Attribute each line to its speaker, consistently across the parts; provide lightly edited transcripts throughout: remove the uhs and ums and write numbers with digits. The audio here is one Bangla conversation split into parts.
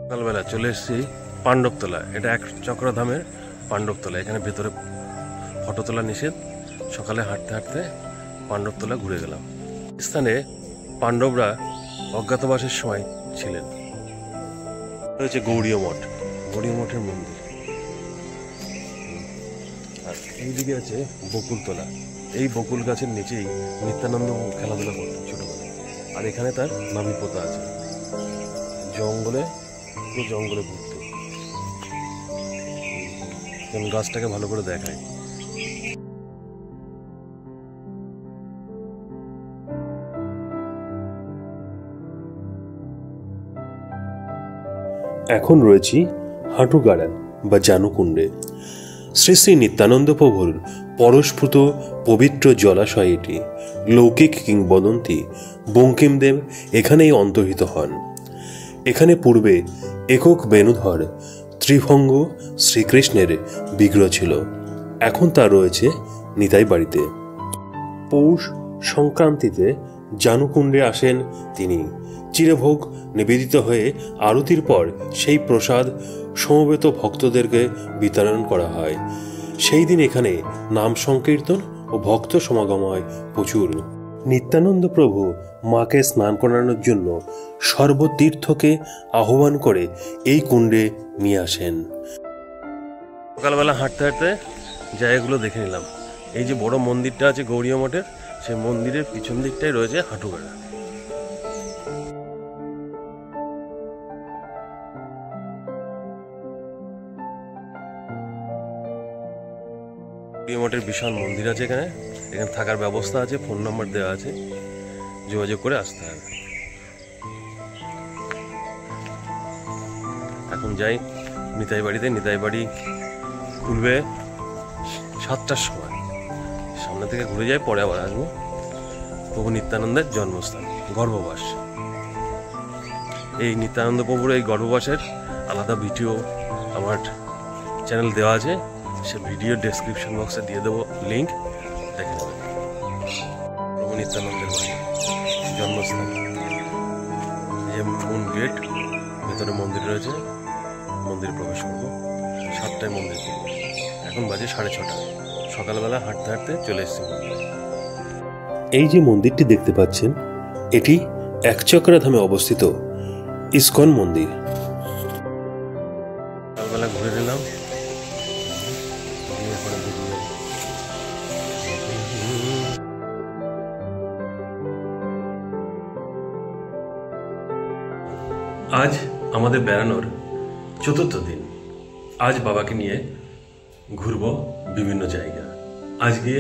Speaker 1: সকালবেলা চলে এসেছি পাণ্ডবতলা। এটা এক চক্রধামের পাণ্ডবতলা। এখানে ভেতরে ফটো তোলা নিষেধ। সকালে হাঁটতে হাঁটতে পাণ্ডবতলা ঘুরে গেলাম। স্থানে পাণ্ডবরা অজ্ঞাতবাসের সময় ছিলেন। রয়েছে গৌড়ীয় মঠ, গৌড়ীয় মঠের মন্দির। আর এইদিকে আছে বকুলতলা। এই বকুল গাছের নিচেই নিত্যানন্দ খেলাধুলা করতেন ছোটবেলায়। আর এখানে তার নাভি পোতা আছে। জঙ্গলে জঙ্গলে ঘুরতে, গাছটাকে ভালো করে দেখায়।
Speaker 2: এখন রয়েছি হাঁটুগাড়া বা জানুকুণ্ডে। শ্রী শ্রী নিত্যানন্দ প্রভুর পরস্ফুত পবিত্র জলাশয় এটি। লৌকিক কিংবদন্তি বঙ্কিমদেব এখানেই অন্তর্হিত হন। এখানে পূর্বে একক বেণুধর ত্রিভঙ্গ শ্রীকৃষ্ণের বিগ্রহ ছিল। এখন তা রয়েছে নিতাই বাড়িতে। পৌষ সংক্রান্তিতে জানুকুণ্ডে আসেন তিনি। চিরভোগ নিবেদিত হয়ে আরতির পর সেই প্রসাদ সমবেত ভক্তদেরকে বিতরণ করা হয়। সেই দিন এখানে নাম সংকীর্তন ও ভক্ত সমাগম হয় প্রচুর। নিত্যানন্দ প্রভু মাকে স্নান করানোর জন্য সর্বতীর্থকে আহ্বান করে এই কুণ্ডে নিয়ে আসেন।
Speaker 1: সকালবেলা হাঁটতে হাঁটতে জায়গাগুলো দেখে নিলাম। এই যে বড় মন্দিরটা আছে গৌড়ীয় মঠের, সেই মন্দিরের পিছন দিকটাই রয়েছে হাঁটুগাড়া। গৌড়ীয় মঠের বিশাল মন্দির আছে এখানে। এখানে থাকার ব্যবস্থা আছে, ফোন নাম্বার দেওয়া আছে, যোগাযোগ করে আসতে হবে। এখন যাই নিতাই বাড়িতে। নিতাই বাড়ি খুলবে 7টার সময়। সামনে থেকে ঘুরে যাই, পরে আবার আসবো। প্রভু নিত্যানন্দের জন্মস্থান গর্ভবাস। এই নিত্যানন্দ প্রভুর এই গর্ভবাসের আলাদা ভিডিও আমার চ্যানেল দেওয়া আছে। সে ভিডিও ডেসক্রিপশন বক্সে দিয়ে দেবো লিঙ্ক, দেখে নেবেন। প্রভু নিত্যানন্দের বাড়ি, জন্মস্থান। এই মূল গেট, ভেতরে মন্দির রয়েছে। মন্দিরে প্রবেশ করবো। 7টায় মন্দির করবো। এখন বাজে 6:30। সকালবেলা হাঁটতে হাঁটতে চলে এসেছি মন্দিরে।
Speaker 2: এই যে মন্দিরটি দেখতে পাচ্ছেন, এটি একচক্রা ধামে অবস্থিত ইস্কন মন্দির।
Speaker 1: সকালবেলা ঘুরে নিলাম। আজ আমাদের বেড়ানোর 4র্থ দিন। আজ বাবাকে নিয়ে ঘুরব বিভিন্ন জায়গা। আজকে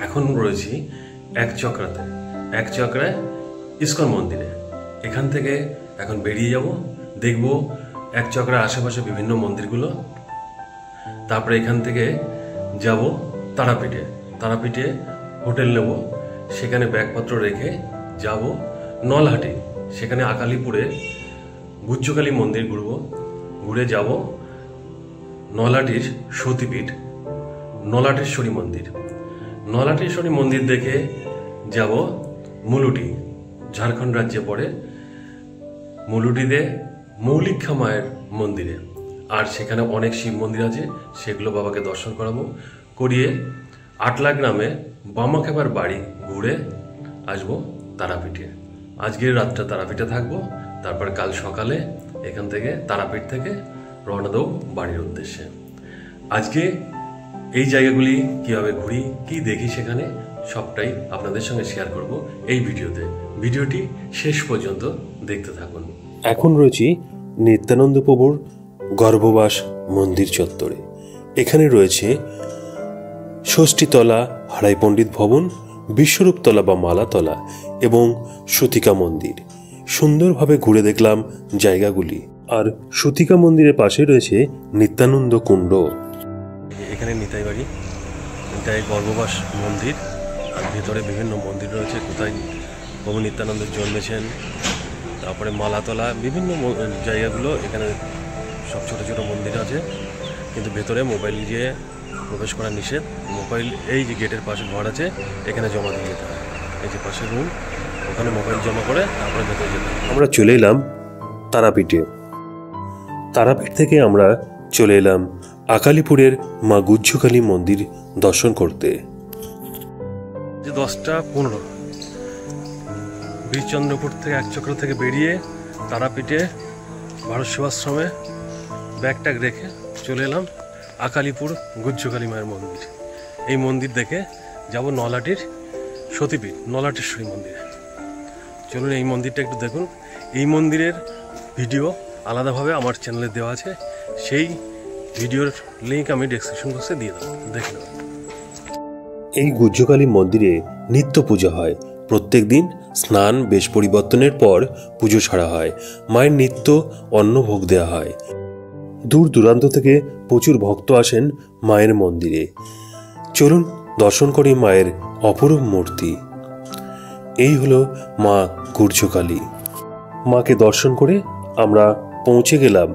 Speaker 1: এখন রয়েছি একচক্রাতে। একচক্রায় ইস্কন মন্দিরে। এখান থেকে এখন বেরিয়ে যাব, দেখব একচক্রার আশেপাশে বিভিন্ন মন্দিরগুলো। তারপরে এখান থেকে যাব তারাপীঠে। তারাপীঠে হোটেল নেব, সেখানে ব্যাগপত্র রেখে যাব নলহাটি। সেখানে আকালিপুরে গুচ্ছকালী মন্দির ঘুরব। ঘুরে যাব নলহাটির সতীপীঠ, নলাটেশ্বরী মন্দির। নলাটেশ্বরী মন্দির দেখে যাব মুলুটি, ঝাড়খণ্ড রাজ্যে পড়ে। মুলুটিতে মৌলিক্ষা মায়ের মন্দিরে। আর সেখানে অনেক শিব মন্দির আছে, সেগুলো বাবাকে দর্শন করাবো। করিয়ে আটলা গ্রামে বামাখ্যাপার বাড়ি ঘুরে আসবো তারাপীঠে। আজকের রাতটা তারাপীঠে থাকবো। তারপর কাল সকালে এখান থেকে তারাপীঠ থেকে রওনা দেব বাড়ির উদ্দেশ্যে। আজকে এই জায়গাগুলি কীভাবে ঘুরি, কি দেখি সেখানে, সবটাই আপনাদের সঙ্গে শেয়ার করব এই ভিডিওতে। ভিডিওটি শেষ পর্যন্ত দেখতে থাকুন।
Speaker 2: এখন রয়েছি নিত্যানন্দ প্রভুর গর্ভবাস মন্দির চত্বরে। এখানে রয়েছে ষষ্ঠীতলা হারাই পণ্ডিত ভবন, বিশ্বরূপতলা বা মালাতলা এবং সতিকা মন্দির। সুন্দরভাবে ঘুরে দেখলাম জায়গাগুলি। আর সতিকা মন্দিরের পাশে রয়েছে নিত্যানন্দ কুণ্ড।
Speaker 1: এখানে নিতাই বাড়ি, নিতাই গর্ভবাস মন্দির। আর ভেতরে বিভিন্ন মন্দির রয়েছে, কোথায় প্রভু নিত্যানন্দ জন্মেছেন। তারপরে মালাতলা, বিভিন্ন জায়গাগুলো। এখানে সব ছোটো ছোটো মন্দির আছে, কিন্তু ভেতরে মোবাইল দিয়ে প্রবেশ করা নিষেধ। মোবাইল এই যে গেটের পাশে ঘর আছে, এখানে জমা দিয়ে যেতে হয়। এই যে পাশে রুম, ওখানে মোবাইল জমা করে তারপরে ভেতরে যেতে হয়।
Speaker 2: আমরা চলে এলাম তারাপীঠে। তারাপীঠ থেকে আমরা চলে এলাম আকালিপুরের মা গুজ্জুকালী মন্দির দর্শন করতে।
Speaker 1: 10:15 বীরচন্দ্রপুর থেকে একচক্র থেকে বেরিয়ে তারাপীঠে ভারত সেবাশ্রমে ব্যাগট্যাগ রেখে চলে এলাম আকালিপুর গুজ্জুকালী মায়ের মন্দির। এই মন্দির দেখে যাব নলাটির সতীপীঠ নলাটেশ্বরী মন্দিরে। চলুন এই মন্দিরটা একটু দেখুন। এই মন্দিরের ভিডিও আলাদাভাবে আমার চ্যানেলে দেওয়া আছে, সেই ভিডিওর লিঙ্ক আমি ডেসক্রিপশন বক্সে দিয়ে দেবো, দেখে নেব।
Speaker 2: এই গুজ্জুকালী মন্দিরে নিত্য পূজা হয়। প্রত্যেক দিন স্নান বেশ পরিবর্তনের পর পুজো ছাড়া হয়। মায়ের নিত্য অন্নভোগ দেওয়া হয়। দূর দূরান্ত থেকে প্রচুর ভক্ত আসেন মায়ের মন্দিরে। চলুন দর্শন করি মায়ের অপরূপ মূর্তি। এই হলো মা গুজ্জুকালী। মাকে দর্শন করে আমরা পৌঁছে গেলাম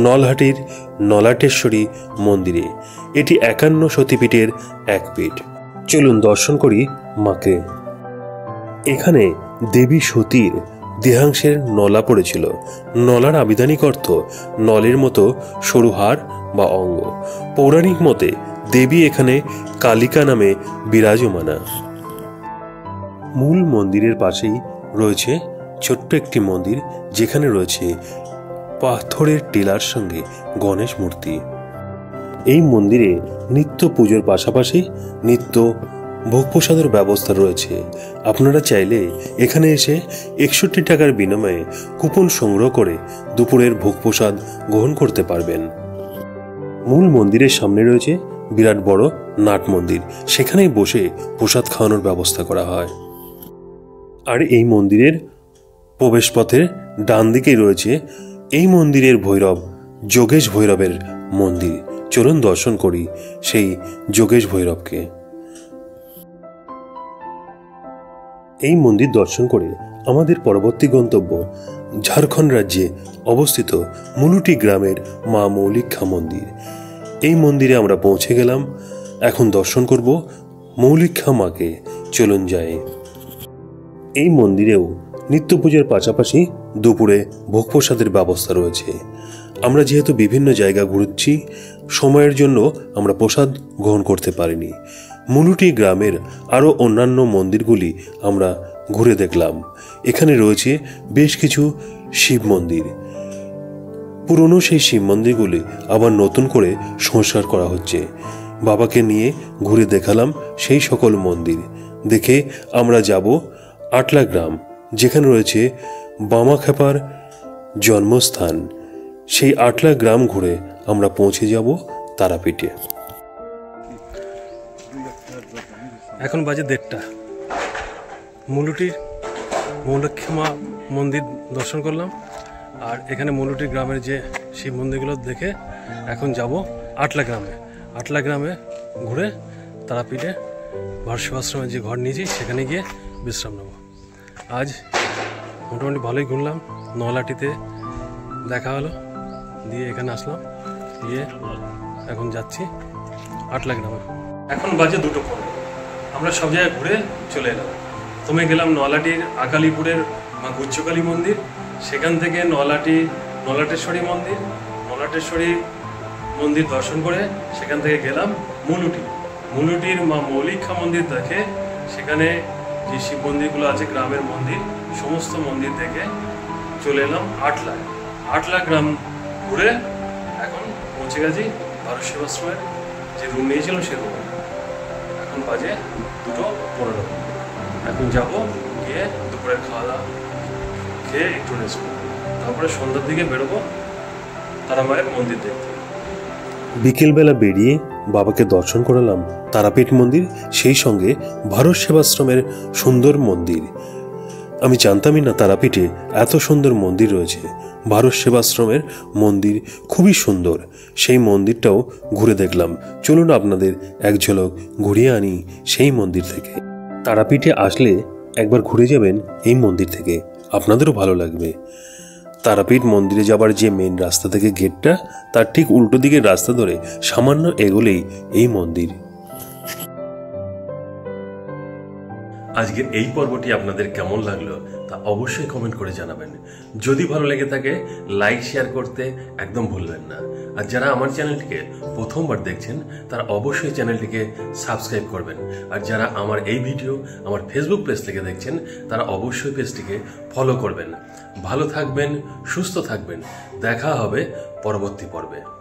Speaker 2: নলহাটির নলাটেশ্বরী মন্দিরে। এটি 51 সতীপীঠের এক পীঠ। চলুন দর্শন করি মাকে। এখানে দেবী সতীর দেহাংশের নলা পড়েছিল। নলার আবিধানিক অর্থ নলের মতো সরু হাড় বা অঙ্গ। পৌরাণিক মতে দেবী এখানে কালিকা নামে বিরাজমানা। মূল মন্দিরের পাশেই রয়েছে ছোট্ট একটি মন্দির, যেখানে রয়েছে পাথরের টিলার সঙ্গে গণেশ মূর্তি। এই মন্দিরে নিত্য পুজোর পাশাপাশি নিত্য ভোগ প্রসাদের ব্যবস্থা রয়েছে। আপনারা চাইলে এখানে এসে 61 টাকার বিনিময়ে কুপন সংগ্রহ করে দুপুরের ভোগ প্রসাদ গ্রহণ করতে পারবেন। মূল মন্দিরের সামনে রয়েছে বিরাট বড় নাট মন্দির, সেখানেই বসে প্রসাদ খাওয়ানোর ব্যবস্থা করা হয়। আর এই মন্দিরের প্রবেশপথের ডান দিকেই রয়েছে এই মন্দিরের ভৈরব যোগেশ ভৈরবের মন্দির। চলুন দর্শন করি সেই যোগেশ ভৈরবকে। এই মন্দির দর্শন করে আমাদের পরবর্তী গন্তব্য ঝাড়খণ্ড রাজ্যে অবস্থিত মুলুটি গ্রামের মা মৌলিক্ষা মন্দির। এই মন্দিরে আমরা পৌঁছে গেলাম। এখন দর্শন করব মৌলিক্ষা মাকে। চলুন যাই। এই মন্দিরেও নিত্য পূজার পাশাপাশি দুপুরে ভোগ প্রসাদের ব্যবস্থা রয়েছে। আমরা যেহেতু বিভিন্ন জায়গা ঘুরছি, সময়ের জন্য আমরা প্রসাদ গ্রহণ করতে পারিনি। মুলুটি গ্রামের আরও অন্যান্য মন্দিরগুলি আমরা ঘুরে দেখলাম। এখানে রয়েছে বেশ কিছু শিব মন্দির। পুরনো সেই শিব মন্দিরগুলি আবার নতুন করে সংস্কার করা হচ্ছে। বাবাকে নিয়ে ঘুরে দেখালাম সেই সকল মন্দির। দেখে আমরা যাব আটলা গ্রাম, যেখানে রয়েছে বামাখ্যাপার জন্মস্থান। সেই আটলা গ্রাম ঘুরে আমরা পৌঁছে যাব তারাপীঠে।
Speaker 1: এখন বাজে 1:30। মুলুটির মৌলক্ষী মা মন্দির দর্শন করলাম, আর এখানে মুলুটি গ্রামের যে শিব মন্দিরগুলো দেখে এখন যাব আটলা গ্রামে। আটলা গ্রামে ঘুরে তারাপীঠে ভারত সেবাশ্রমে যে ঘর নিয়েছি সেখানে গিয়ে বিশ্রাম নেব। আজ মোটামুটি ভালোই ঘুরলাম। নলাটিতে দেখা হলো, দিয়ে এখানে আসলাম, দিয়ে এখন যাচ্ছি আটলা গ্রামে। এখন বাজে 2:15। আমরা সব জায়গায় ঘুরে চলে এলাম। প্রথমে গেলাম নলাটির আকালিপুরের মা গুজ্জুকালী মন্দির, সেখান থেকে নলাটেশ্বরী মন্দির দর্শন করে সেখান থেকে গেলাম মুলুটির মা মৌলিক্ষা মন্দির দেখে, সেখানে যে শিব মন্দিরগুলো আছে গ্রামের মন্দির, সমস্ত মন্দির দেখে চলে এলাম আটলা গ্রাম ঘুরে এখন পৌঁছে গেছি ভারত সেবাশ্রমের যে রুম নিয়েছিলাম সে রুমে। এখন বাজে 2:15। এখন যাব, গিয়ে দুপুরের খাওয়া দাওয়া খেয়ে একটু রেস্ট করবো, তারপরে সন্ধ্যার দিকে বেরোবো তারা মায়ের মন্দির দেখতে।
Speaker 2: বিকেলবেলা বেরিয়ে বাবাকে দর্শন করালাম তারাপীঠ মন্দির, সেই সঙ্গে ভারত সেবাশ্রমের সুন্দর মন্দির। আমি জানতামই না তারাপীঠে এত সুন্দর মন্দির রয়েছে। ভারত সেবাশ্রমের মন্দির খুবই সুন্দর, সেই মন্দিরটাও ঘুরে দেখলাম। চলুন আপনাদের এক ঝলক ঘুরিয়ে আনি সেই মন্দির থেকে। তারাপীঠে আসলে একবার ঘুরে যাবেন এই মন্দির থেকে, আপনাদেরও ভালো লাগবে। তারাপীঠ মন্দিরে যাবার যে মেন রাস্তা থেকে গেটটা, তার ঠিক উল্টো দিকের রাস্তা ধরে সামান্য এগোলেই এই মন্দির।
Speaker 1: আজকের এই পর্বটি আপনাদের কেমন লাগলো তা অবশ্যই কমেন্ট করে জানাবেন। যদি ভালো লেগে থাকে লাইক শেয়ার করতে একদম ভুলবেন না। আর যারা আমার চ্যানেলটিকে প্রথমবার দেখছেন তারা অবশ্যই চ্যানেলটিকে সাবস্ক্রাইব করবেন। আর যারা আমার এই ভিডিও আমার ফেসবুক পেজ থেকে দেখছেন তারা অবশ্যই পেজটিকে ফলো করবেন। ভালো থাকবেন, সুস্থ থাকবেন। দেখা হবে পরবর্তী পর্বে।